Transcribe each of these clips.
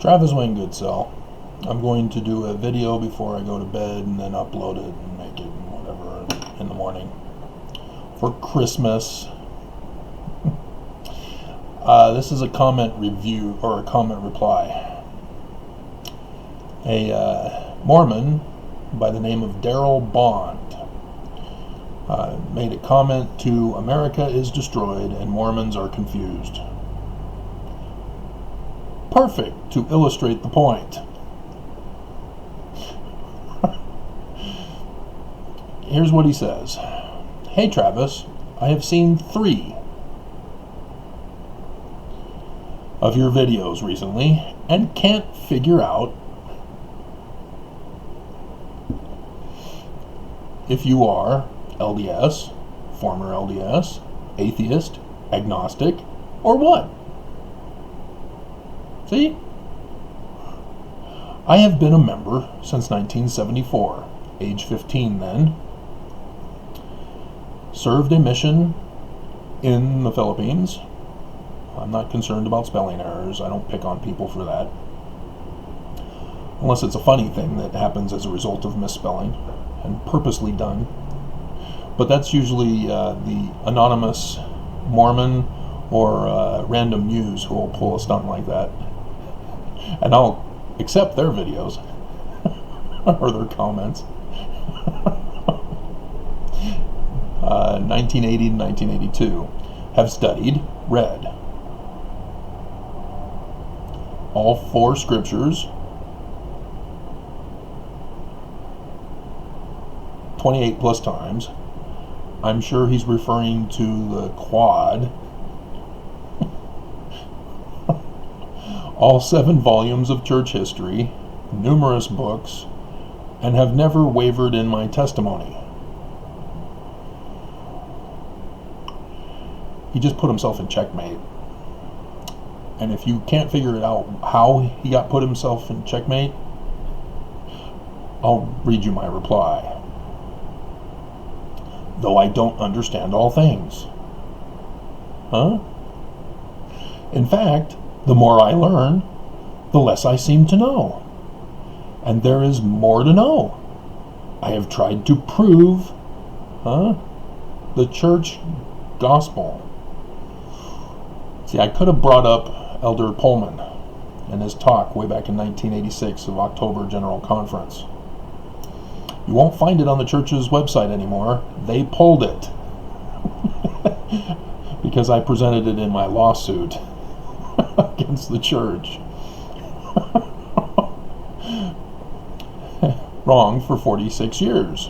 Travis Wayne Goodsell. I'm going to do a video before I go to bed and then upload it and make it whatever in the morning for Christmas. This is a comment review or a comment reply. A Mormon by the name of Daryl Bond made a comment to America is destroyed and Mormons are confused. Perfect to illustrate the point. Here's what he says. Hey Travis, I have seen 3 of your videos recently and can't figure out if you are LDS, former LDS, atheist, agnostic, or what? See? I have been a member since 1974, age 15 then. Served a mission in the Philippines. I'm not concerned about spelling errors. I don't pick on people for that. Unless it's a funny thing that happens as a result of misspelling and purposely done. But that's usually the anonymous Mormon or random news who will pull a stunt like that. And I'll accept their videos or their comments. 1980 to 1982. Have studied, read all 4 scriptures, 28 plus times. I'm sure he's referring to the quad. All 7 volumes of church history, numerous books, and have never wavered in my testimony. He just put himself in checkmate. And if you can't figure it out how he got put himself in checkmate, I'll read you my reply. Though I don't understand all things. Huh? In fact, the more I learn, the less I seem to know. And there is more to know. I have tried to prove, the church gospel. See, I could have brought up Elder Pullman in his talk way back in 1986 of October General Conference. You won't find it on the church's website anymore. They pulled it because I presented it in my lawsuit against the church. Wrong for 46 years.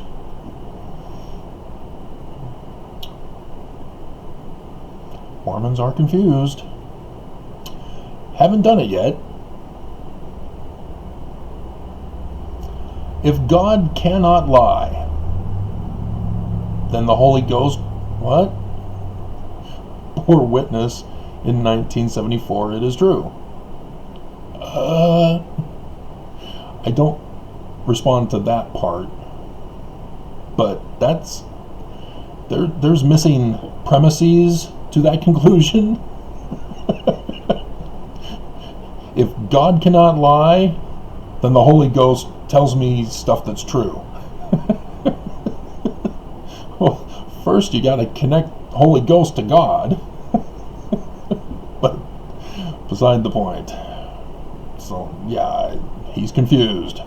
Mormons are confused. Haven't done it yet. If God cannot lie, then the Holy Ghost, what? Bore witness in 1974 it is true. I don't respond to that part, but there's missing premises to that conclusion. If God cannot lie, then the Holy Ghost tells me stuff that's true. Well, first you got to connect Holy Ghost to God. But beside the point. So yeah, he's confused.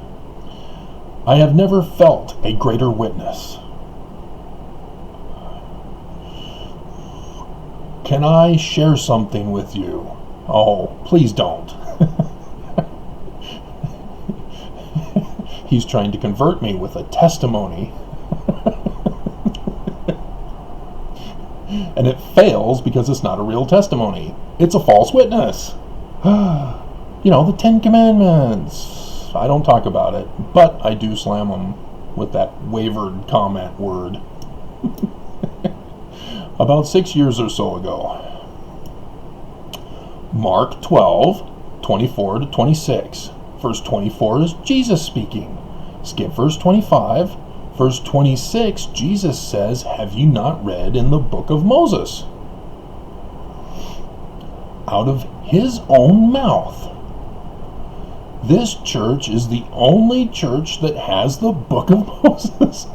I have never felt a greater witness. Can I share something with you? Oh, please don't. He's trying to convert me with a testimony. And it fails because it's not a real testimony. It's a false witness. The 10 Commandments. I don't talk about it, but I do slam them with that wavered comment word. About 6 years or so ago. Mark 12, 24 to 26. Verse 24 is Jesus speaking. Skip verse 25. Verse 26, Jesus says, have you not read in the book of Moses? Out of his own mouth This church is the only church that has the Book of Moses.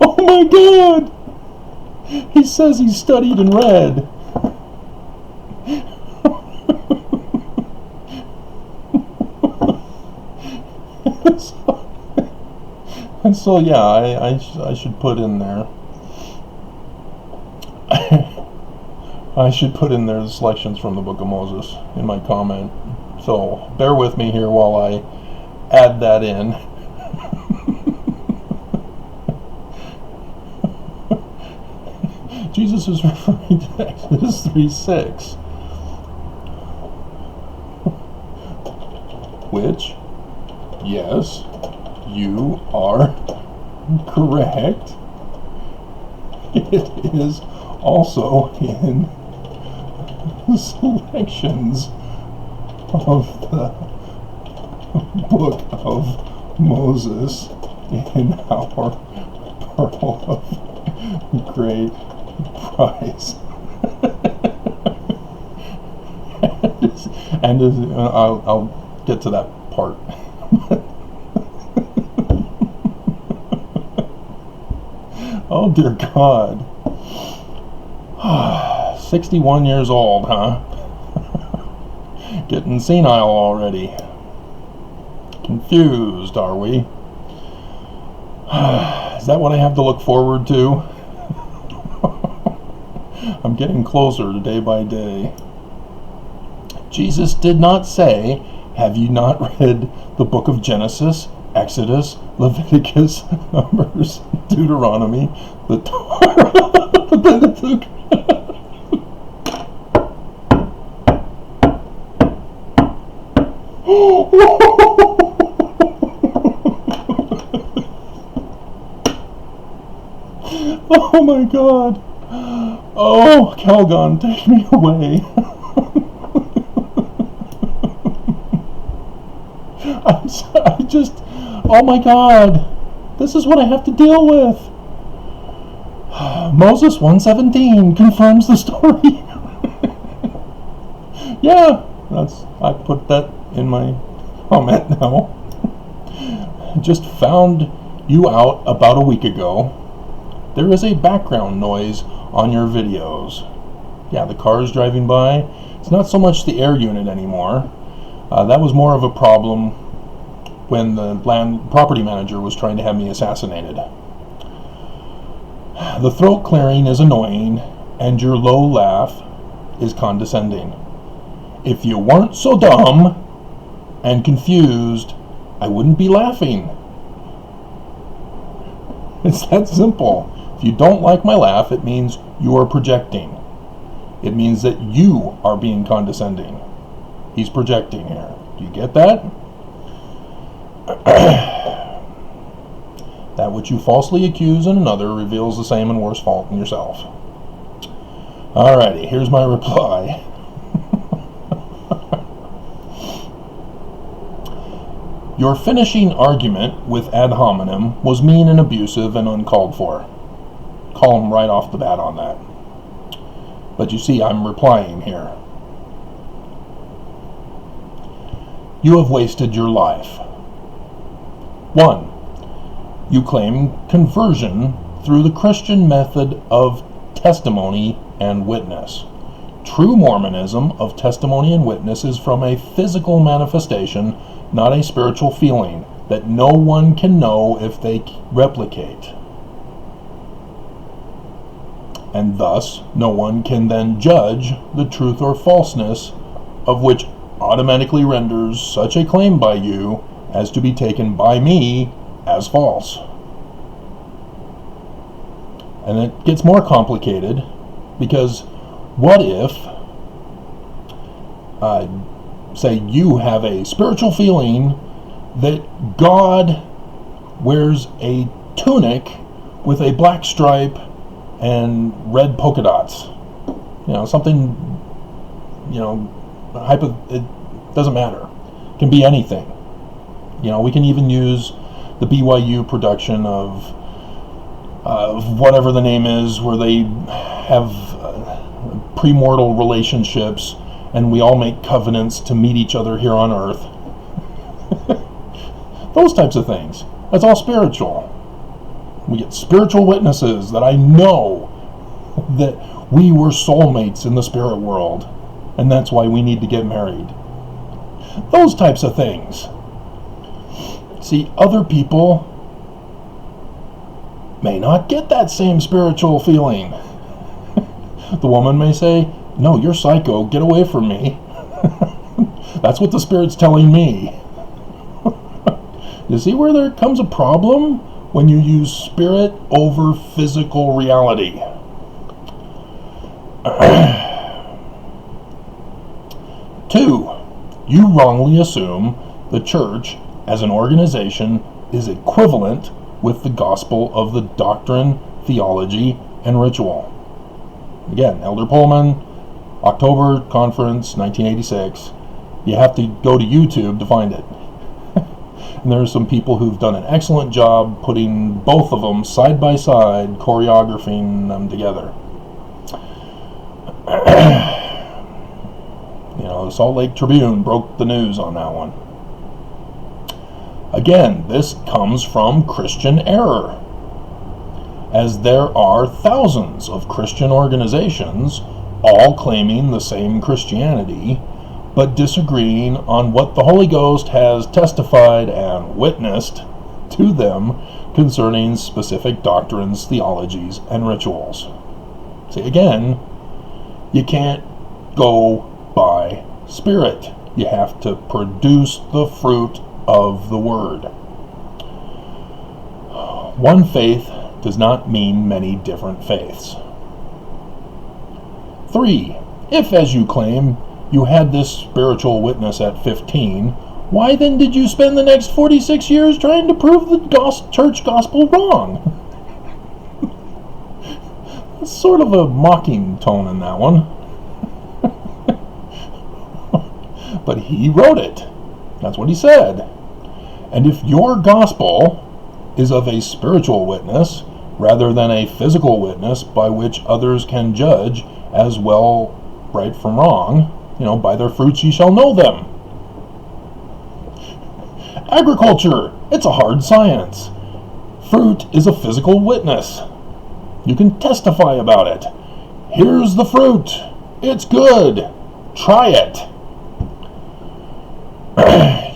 Oh my God! He says he studied and read. And so yeah, I should put in there. I should put in there the selections from the Book of Moses in my comment. So bear with me here while I add that in. Jesus is referring to Exodus 3:6, which, yes, you are correct. It is also in the selections of the Book of Moses in our Pearl of Great Price. and I'll get to that part. Oh dear God. 61 years old, huh? Getting senile already. Confused, are we? Is that what I have to look forward to? I'm getting closer day by day. Jesus did not say, have you not read the book of Genesis, Exodus, Leviticus, Numbers, Deuteronomy, the Torah, the Pentateuch? Oh my God. Oh, Calgon, take me away. I just, oh my God, this is what I have to deal with. Moses 1:17 confirms the story. Yeah, I put that in my comment now. Just found you out about a week ago. There is a background noise on your videos. Yeah, the cars driving by. It's not so much the air unit anymore. That was more of a problem when the property manager was trying to have me assassinated. The throat clearing is annoying, and your low laugh is condescending. If you weren't so dumb and confused, I wouldn't be laughing. It's that simple. If you don't like my laugh, it means you are projecting. It means that you are being condescending. He's projecting here. Do you get that? That which you falsely accuse in another reveals the same and worse fault in yourself. Alrighty, here's my reply. Your finishing argument with ad hominem was mean and abusive and uncalled for. Call him right off the bat on that. But you see, I'm replying here. You have wasted your life. 1. You claim conversion through the Christian method of testimony and witness. True Mormonism of testimony and witness is from a physical manifestation, not a spiritual feeling that no one can know if they replicate. And thus, no one can then judge the truth or falseness of which automatically renders such a claim by you as to be taken by me as false. And it gets more complicated because what if, say you have a spiritual feeling that God wears a tunic with a black stripe and red polka dots. You know, something, it doesn't matter. It can be anything. You know, we can even use the BYU production of whatever the name is, where they have premortal relationships and we all make covenants to meet each other here on earth. Those types of things. That's all spiritual. We get spiritual witnesses that I know that we were soulmates in the spirit world, and that's why we need to get married. Those types of things. See, other people may not get that same spiritual feeling. The woman may say, "No, you're psycho, get away from me." That's what the Spirit's telling me. You see where there comes a problem when you use spirit over physical reality? 2, you wrongly assume the church as an organization is equivalent with the gospel of the doctrine, theology, and ritual. Again, Elder Pullman, October Conference, 1986. You have to go to YouTube to find it. And there are some people who've done an excellent job putting both of them side by side, choreographing them together. The Salt Lake Tribune broke the news on that one. Again, this comes from Christian error, as there are thousands of Christian organizations all claiming the same Christianity, but disagreeing on what the Holy Ghost has testified and witnessed to them concerning specific doctrines, theologies, and rituals. See, again, you can't go by spirit. You have to produce the fruit of the Word. One faith does not mean many different faiths. 3, if, as you claim, you had this spiritual witness at 15, why then did you spend the next 46 years trying to prove the church gospel wrong? That's sort of a mocking tone in that one. But he wrote it. That's what he said. And if your gospel is of a spiritual witness rather than a physical witness by which others can judge as well right from wrong, by their fruits ye shall know them. Agriculture, it's a hard science. Fruit is a physical witness. You can testify about it. Here's the fruit. It's good. Try it.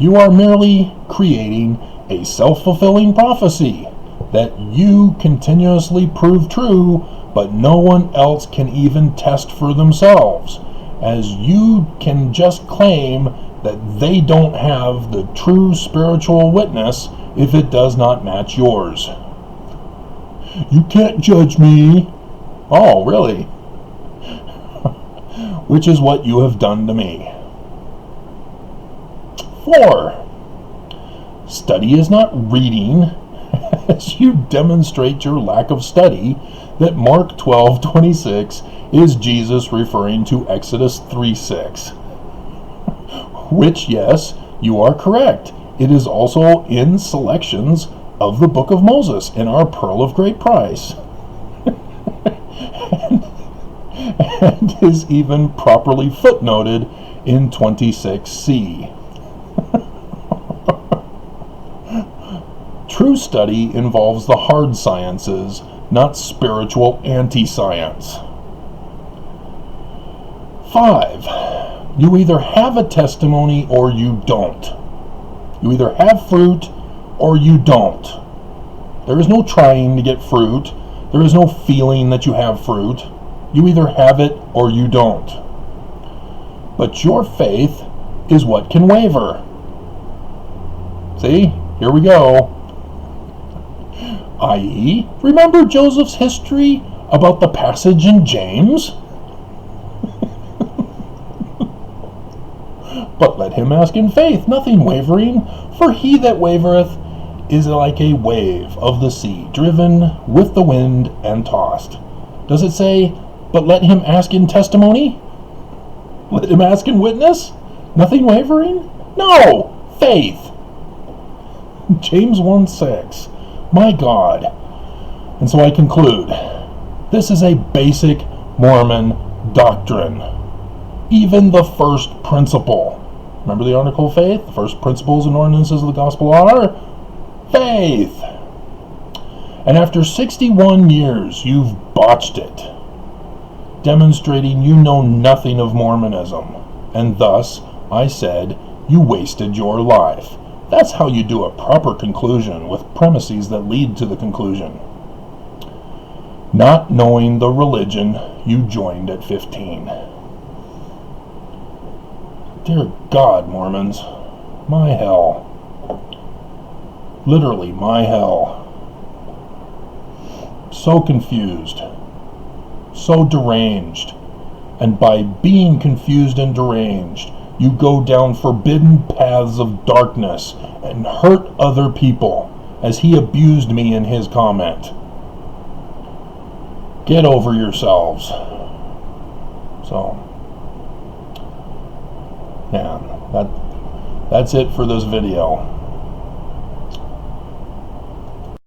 You are merely creating a self-fulfilling prophecy that you continuously prove true, but no one else can even test for themselves, as you can just claim that they don't have the true spiritual witness if it does not match yours. You can't judge me. Oh, really? Which is what you have done to me. 4, study is not reading, as you demonstrate your lack of study that Mark 12:26 is Jesus referring to Exodus 3:6. Which, yes, you are correct. It is also in selections of the Book of Moses in our Pearl of Great Price. and is even properly footnoted in 26c. True study involves the hard sciences, not spiritual anti-science. 5, you either have a testimony or you don't. You either have fruit or you don't. There is no trying to get fruit. There is no feeling that you have fruit. You either have it or you don't. But your faith is what can waver. See, here we go. I.e., remember Joseph's history about the passage in James? But let him ask in faith, nothing wavering, for he that wavereth is like a wave of the sea, driven with the wind and tossed. Does it say, but let him ask in testimony? Let him ask in witness? Nothing wavering? No! Faith! James 1:6. My God. And so I conclude, this is a basic Mormon doctrine. Even the first principle. Remember the article of faith? The first principles and ordinances of the gospel are faith. And after 61 years, you've botched it, demonstrating you know nothing of Mormonism. And thus, I said, you wasted your life. That's how you do a proper conclusion, with premises that lead to the conclusion. Not knowing the religion you joined at 15. Dear God, Mormons, my hell. Literally, my hell. So confused, so deranged, and by being confused and deranged, you go down forbidden paths of darkness and hurt other people, as he abused me in his comment. Get over yourselves. So, yeah, that's it for this video.